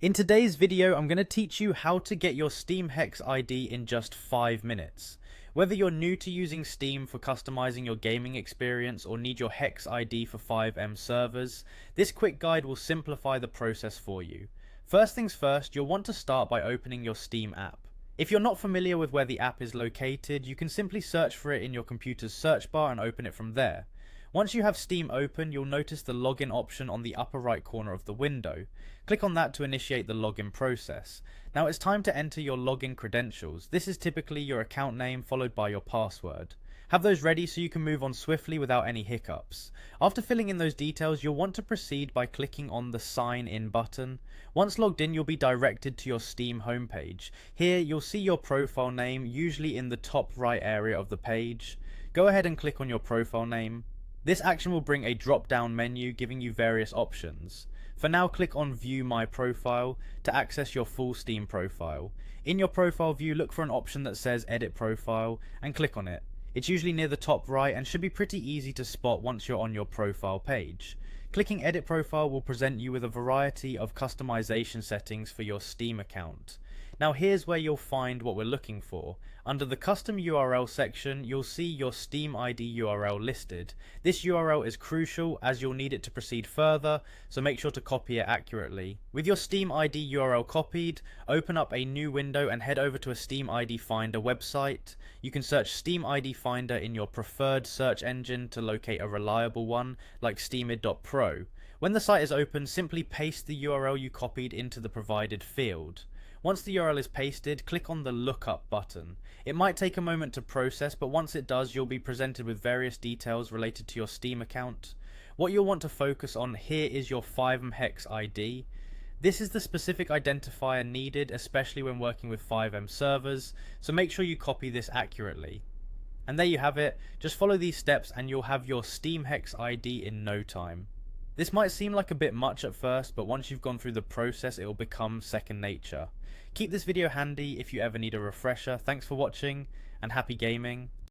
In today's video, I'm going to teach you how to get your Steam Hex ID in just 5 minutes. Whether you're new to using Steam for customizing your gaming experience or need your Hex ID for FiveM servers, this quick guide will simplify the process for you. First things first, you'll want to start by opening your Steam app. If you're not familiar with where the app is located, you can simply search for it in your computer's search bar and open it from there. Once you have Steam open, you'll notice the login option on the upper right corner of the window. Click on that to initiate the login process. Now it's time to enter your login credentials. This is typically your account name followed by your password. Have those ready so you can move on swiftly without any hiccups. After filling in those details, you'll want to proceed by clicking on the Sign In button. Once logged in, you'll be directed to your Steam homepage. Here, you'll see your profile name, usually in the top right area of the page. Go ahead and click on your profile name. This action will bring a drop-down menu giving you various options. For now, click on View My Profile to access your full Steam profile. In your profile view, look for an option that says Edit Profile and click on it. It's usually near the top right and should be pretty easy to spot once you're on your profile page. Clicking Edit Profile will present you with a variety of customization settings for your Steam account. Now here's where you'll find what we're looking for. Under the custom URL section, you'll see your Steam ID URL listed. This URL is crucial as you'll need it to proceed further, so make sure to copy it accurately. With your Steam ID URL copied, open up a new window and head over to a Steam ID Finder website. You can search Steam ID Finder in your preferred search engine to locate a reliable one like steamid.pro. When the site is open, simply paste the URL you copied into the provided field. Once the URL is pasted, click on the Lookup button. It might take a moment to process, but once it does, you'll be presented with various details related to your Steam account. What you'll want to focus on here is your FiveM Hex ID. This is the specific identifier needed, especially when working with FiveM servers, so make sure you copy this accurately. And there you have it. Just follow these steps and you'll have your Steam Hex ID in no time. This might seem like a bit much at first, but once you've gone through the process, it will become second nature. Keep this video handy if you ever need a refresher. Thanks for watching and happy gaming.